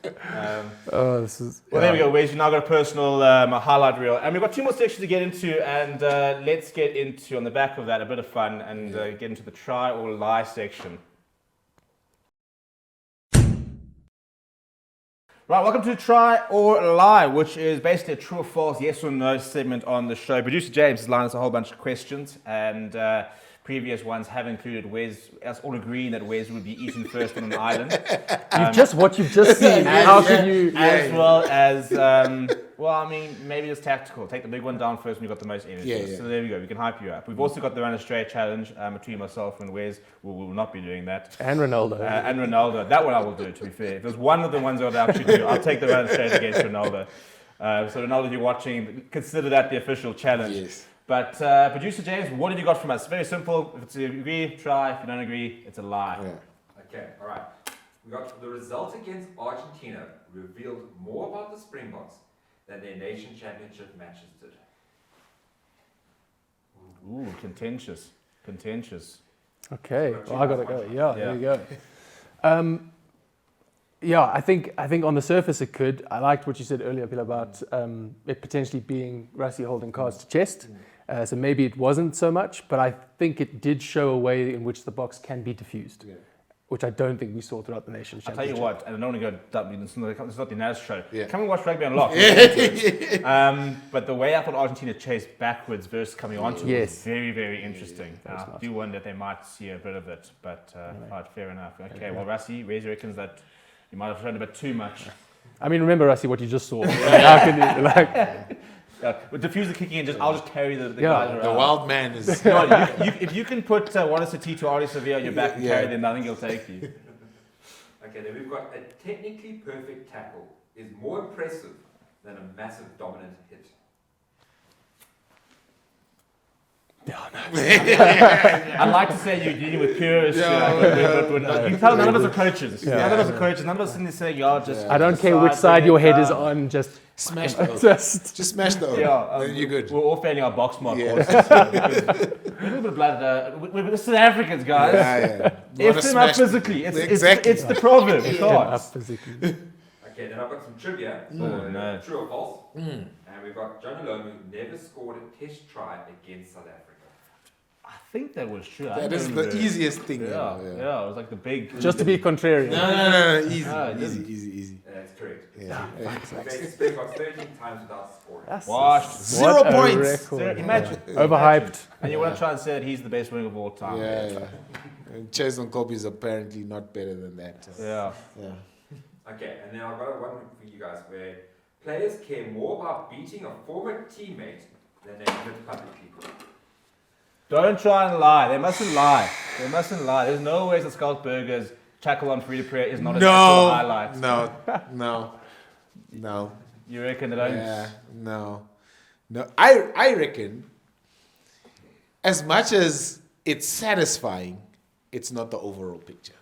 This is... Well, there we go. Wes, you now got a personal highlight reel. And we've got 2 more sections to get into, and let's get into, on the back of that, a bit of fun and get into the try or lie section. Right, welcome to Try or Lie, which is basically a true or false, yes or no segment on the show. Producer James has lined us a whole bunch of questions, and previous ones have included Wes, us all agreeing that Wes would be eaten first on an island. What you've just seen. How can you... As well as, well, I mean, maybe it's tactical. Take the big one down first when you've got the most energy. So there we go. We can hype you up. We've also got the Run Astray challenge between myself and Wes. We will not be doing that. And Ronaldo. That one I will do, to be fair. If there's one of the ones I would actually do, I'll take the Run Astray against Ronaldo. So Ronaldo, if you're watching, consider that the official challenge. Yes. But producer James, what have you got from us? Very simple. If you agree, try. If you don't agree, it's a lie. Yeah. Okay, all right. We got the result against Argentina revealed more about the Springboks than their nation championship matches did. Ooh, contentious. Okay, well, I got to go. Yeah, there you go. Yeah, I think on the surface it could. I liked what you said earlier, Bill, about it potentially being Rassie holding cards to chest. So maybe it wasn't so much, but I think it did show a way in which the box can be diffused, which I don't think we saw throughout the Nations I'll tell you Championship. what, and I don't want to go, it's not the NAS show. Yeah. Come and watch Rugby Unlocked. But the way I thought Argentina chased backwards versus coming onto it was very, very interesting. I do wonder if they might see a bit of it, but right, fair enough. Okay, well, Rassie, Reza reckons that you might have shown a bit too much. I mean, remember, Rassie, what you just saw. How can you, With diffuser kicking in, I'll just carry the guys around. The wild man is... No, if you can put Wallace T to Ari Sevilla on your back and carry them, nothing will take you. Okay, then we've got a technically perfect tackle is more impressive than a massive dominant hit. I'd like to say you're dealing with purists, but you tell none of us are coaches. None of us are coaches. None of us in this saying, just. I don't care which side your head is on, just Smash the O. just smash the O. Then you're good. We're all failing our box mark courses here because a little bit of blood. We're South Africans, guys. If them up physically. It's the proverb. It's hard. Okay, then I've got some trivia. So true or false? And we've got John Alomu never scored a test try against South Africa. I think that was true. That is the easiest thing. Yeah, it was like the big. just to be contrarian. No. Easy. That's correct. Yeah. Springboks 13 times without scoring. Washed. 0 points. Imagine. Overhyped. And you want to try and say that he's the best winger of all time. Yeah. And Chase Nkobi is apparently not better than that. Yeah. Okay, and then I've got one for you guys where players care more about beating a former teammate than they admit publicly. Don't try and lie. They mustn't lie. There's no ways that Skalkberger's tackle on free to prayer is not an actual highlight. No. You reckon they don't? Yeah, no. I reckon as much as it's satisfying, it's not the overall picture.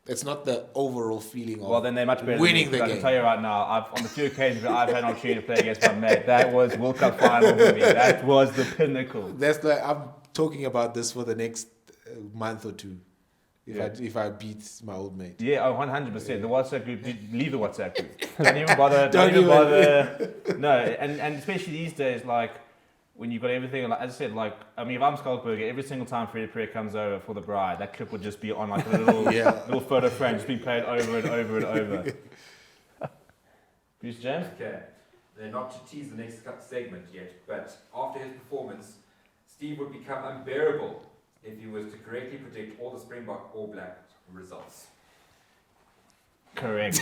It's not the overall feeling of well, then they're much better winning than me, the I game. can tell you right now, on the few occasions where I've had an opportunity to play against my mate, that was World Cup final for me. That was the pinnacle. That's like I'm talking about this for the next month or two. If I beat my old mate. Yeah, 100%. The WhatsApp group, leave the WhatsApp group. Don't even bother. No, and especially these days, like when you've got everything, like, as I said, like I mean, if I'm Skalkberger, every single time Freddie Prayer comes over for the bride, that clip would just be on like a little photo frame, just being played over and over and over. Bruce James? Okay, then not to tease the next segment yet, but after his performance, Steve would become unbearable if he was to correctly predict all the Springbok All Black results. Correct.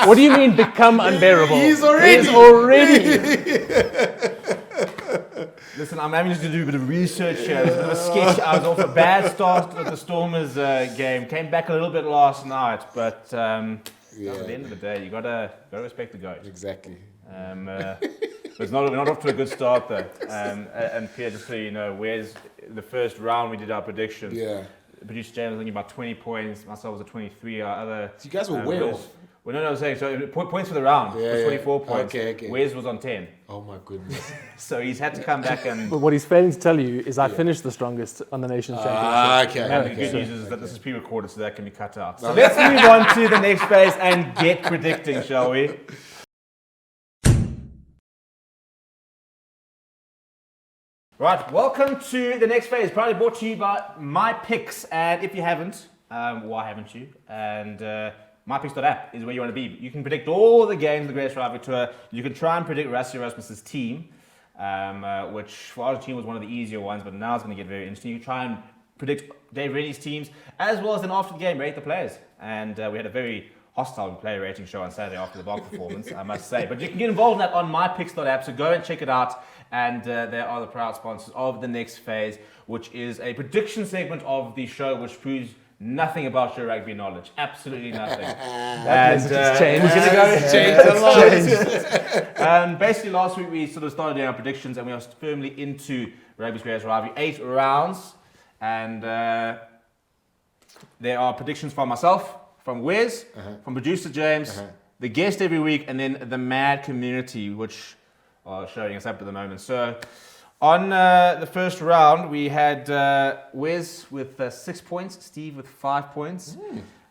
What do you mean become unbearable? He's already. Listen, I'm having to do a bit of research here. There's a bit of a sketch. I was off a bad start at the Stormers game. Came back a little bit last night, but at the end of the day, you gotta respect the GOAT. Exactly. But we're not off to a good start though. And Pierre, just so you know, where's the first round we did our predictions. Yeah. Producer James was thinking about 20 points. Myself was at 23. Our other. You guys were way off. Well, no, I was saying, so points for the round was 24 points. Okay. Wes was on 10. Oh my goodness. So he's had to come back and... But what he's failing to tell you is I finished the strongest on the Nations Championship. And the good news is that this is pre-recorded, so that can be cut out. So let's move on to the next phase and get predicting, shall we? Right, welcome to the next phase, proudly brought to you by My Picks. And if you haven't, why haven't you? And mypicks.app is where you want to be. You can predict all the games of the Greatest Rugby Tour. You can try and predict Rassie Erasmus's team, which for Argentina was one of the easier ones, but now it's going to get very interesting. You can try and predict Dave Reddy's teams, as well as then after the game, rate the players. And we had a very hostile player rating show on Saturday after the Bok performance, I must say. But you can get involved in that on mypicks.app, so go and check it out. And they are the proud sponsors of the next phase, which is a prediction segment of the show, which proves nothing about your rugby knowledge. Absolutely nothing. And Changed. Basically, last week we sort of started doing our predictions, and we are firmly into Rugby's Greatest Rugby. 8 rounds, and there are predictions from myself, from Wes, from producer James, the guest every week, and then the mad community, which are showing us up at the moment. So On the first round, we had Wes with 6 points, Steve with 5 points.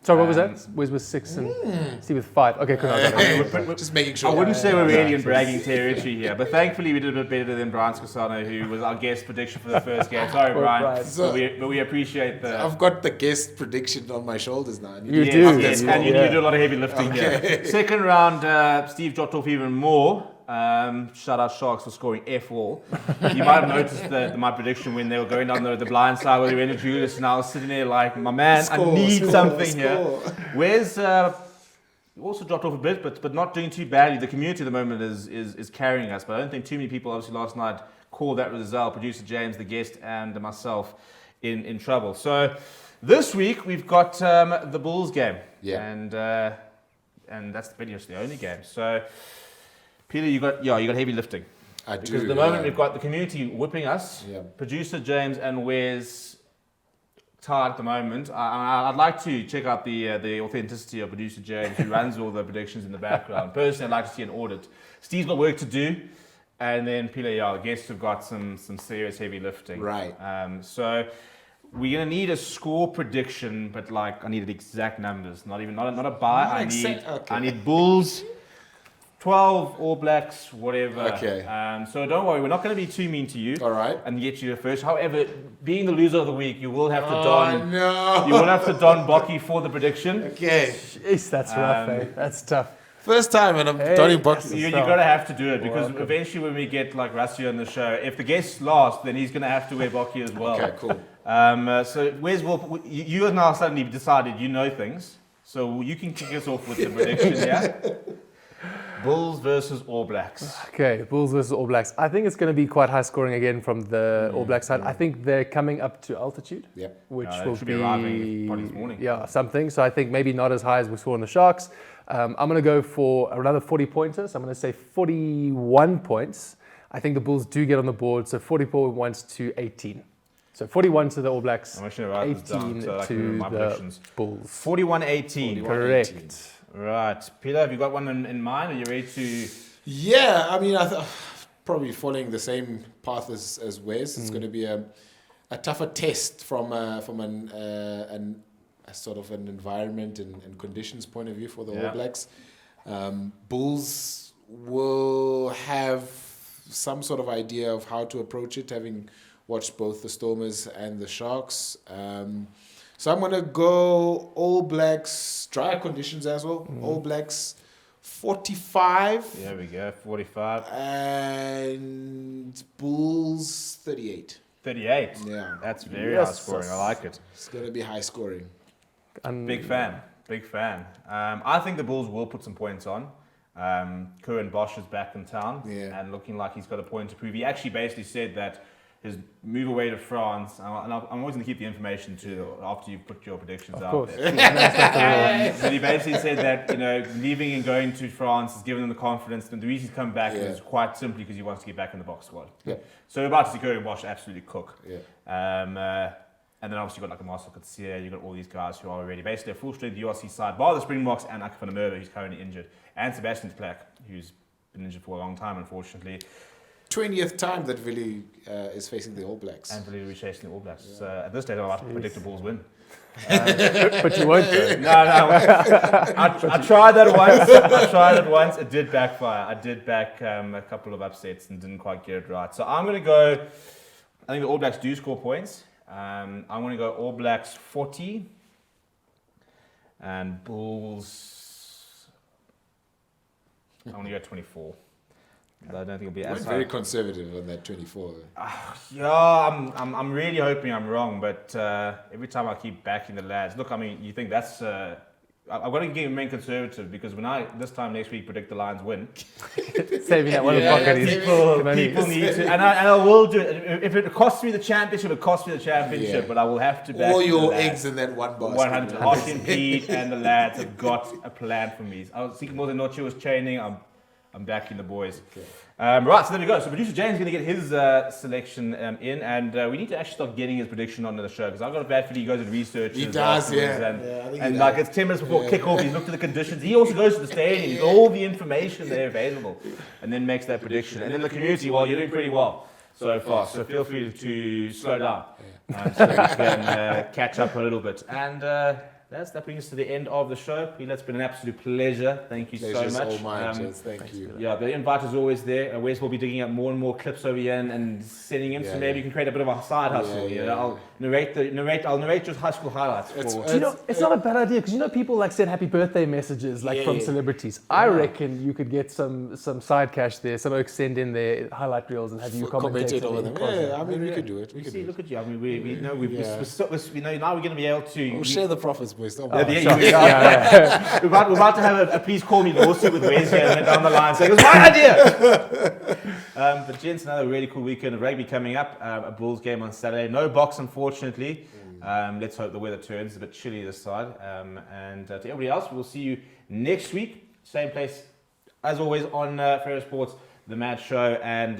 So what was that? Wes was 6 and Steve with 5. Okay, cool. Just making sure. I wouldn't say we're really in bragging territory here, but thankfully we did a bit better than Brian Scasano, who was our guest prediction for the first game. Sorry, Brian, but we appreciate the... I've got the guest prediction on my shoulders now. You do. Yes, and you do a lot of heavy lifting here. Second round, Steve dropped off even more. Shout out Sharks for scoring F all. You might have noticed my prediction when they were going down the blind side with Rene Julius, and I was sitting there like, my man, I need something here. Where's also dropped off a bit, but not doing too badly. The community at the moment is carrying us, but I don't think too many people obviously last night called that result. Producer James, the guest, and myself in trouble. So this week we've got the Bulls game, and that's pretty much the only game. So. Peter, you got heavy lifting. I do. Because at the moment we've got the community whipping us. Yeah. Producer James and Wes tied at the moment. I'd like to check out the authenticity of producer James, who runs all the predictions in the background. Personally, I'd like to see an audit. Steve's got work to do, and then Peter, the guests have got some serious heavy lifting. Right. So we're gonna need a score prediction, but like I need exact numbers, not a buy. I need Bulls. 12 All Blacks, whatever. Okay. So don't worry, we're not going to be too mean to you. All right. And get you first. However, being the loser of the week, you will have to don. No. You will have to don Bocky for the prediction. Okay. Jeez, that's rough. That's tough. First time, and I'm donning boxes. You're going to have to do it because eventually, when we get like Rassie on the show, if the guest's last, then he's going to have to wear Bocky as well. Okay, cool. So Wes will. You have now suddenly decided you know things, so you can kick us off with the prediction. Yeah. Bulls versus All Blacks. Okay, Bulls versus All Blacks. I think it's going to be quite high scoring again from the All Black side. I think they're coming up to altitude, which will be arriving probably this morning. Yeah, something. So I think maybe not as high as we saw in the Sharks. I'm going to go for another 40 pointers. I'm going to say 41 points. I think the Bulls do get on the board. So 44 points to 18. So 41 to the All Blacks, I'm actually write this down 18 so I can to remember my the predictions. Bulls. 41-18. Correct. Right. Peter, have you got one in mind? Are you ready to... Yeah, I mean, probably following the same path as Wes. It's going to be a tougher test from a sort of an environment and conditions point of view for the All Blacks. Bulls will have some sort of idea of how to approach it, having watched both the Stormers and the Sharks. So I'm going to go All Blacks, drier conditions as well. All Blacks 45. There we go, 45. And Bulls 38. 38. Yeah. That's very high scoring. I like it. It's going to be high scoring. Big fan. I think the Bulls will put some points on. Curran Bosch is back in town and looking like he's got a point to prove. He actually basically said that his move away to France, and I'm always going to keep the information after you put your predictions out there. But he basically said that leaving and going to France has given him the confidence, and the reason he's come back is quite simply because he wants to get back in the box squad. Yeah. So we're about to see Curran Bosch absolutely cook. Yeah. And then obviously you've got like a Marcel Coetzee, you've got all these guys who are already basically a full-strength URC side, bar the Springboks and Aka van der Merwe, who's currently injured, and Sebastian Plak, who's been injured for a long time, unfortunately. 20th time that Willie is facing the All Blacks. And Willie is facing the All Blacks. So at this stage, I'm about to predict the Bulls win. But you won't though. No. I tried that once. It did backfire. I did back a couple of upsets and didn't quite get it right. So I'm going to go, I think the All Blacks do score points. I'm going to go All Blacks 40 and Bulls, I'm going to go 24. I don't think it'll be as high. Very conservative on that 24. I'm really hoping I'm wrong, but every time I keep backing the lads, look, I mean, you think that's... I've got to remain conservative because when this time next week predict the Lions win, saving that one pocket. People need to, and I will do it. If it costs me the championship, it costs me the championship. But I will have to back all your eggs in that one basket. 100. Austin Pete and the lads have got a plan for me. I was thinking more than Noche was training. I'm backing the boys. Okay. Right, so there we go. So producer James is going to get his selection in, and we need to actually start getting his prediction onto the show because I've got a bad feeling he goes and researches. He does, and like it's 10 minutes before kickoff, he's looked at the conditions. He also goes to the stadium, he's all the information there available, and then makes that prediction. And then the community, well, you're doing pretty well. so far. So feel free to slow down so we can catch up a little bit. And that brings us to the end of the show. It's been an absolute pleasure. Thank you Pleasure's so much. all mine, Jez. Thank you. Yeah, the invite is always there. Wes will be digging up more and more clips over here and sending in, so maybe you can create a bit of a side hustle. I'll narrate your high school highlights. It's not a bad idea because people like send happy birthday messages from celebrities. I reckon you could get some side cash there. Some folks send in their highlight reels and have you commentate over them. I mean, we could do it. Look at you. I mean, we know we know now we're going to be able to. We'll share the profits, boys. Don't We're about to have a please call me lawsuit with Wes here and down the line saying it was my idea. But gents, another really cool weekend of rugby coming up. A Bulls game on Saturday. No box, unfortunately. Let's hope the weather turns. It's a bit chilly this side. And to everybody else, we'll see you next week. Same place as always on Ferro Sports, The Mad Show. And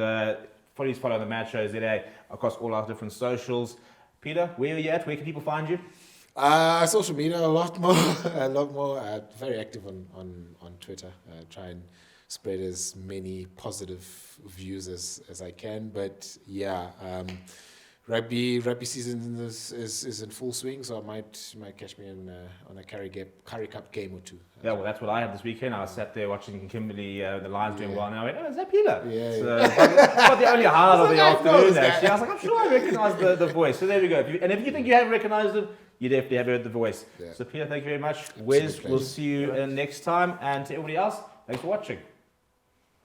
please follow The Mad Show ZA across all our different socials. Peter, where are you at? Where can people find you? Social media, a lot more. Very active on Twitter. Try and spread as many positive views as I can. But rugby season is in full swing, so I might catch me on a Curry Cup game or two. Yeah, well, that's what I had this weekend. I was sat there watching Kimberley, the Lions doing well now. I went, is that Peter? But the only highlight of the afternoon, actually. I was like, I'm sure I recognise the voice. So there we go. If you think you haven't recognised him, you definitely have heard the voice. Yeah. So Peter, thank you very much. Wes, we'll see you next time. And to everybody else, thanks for watching.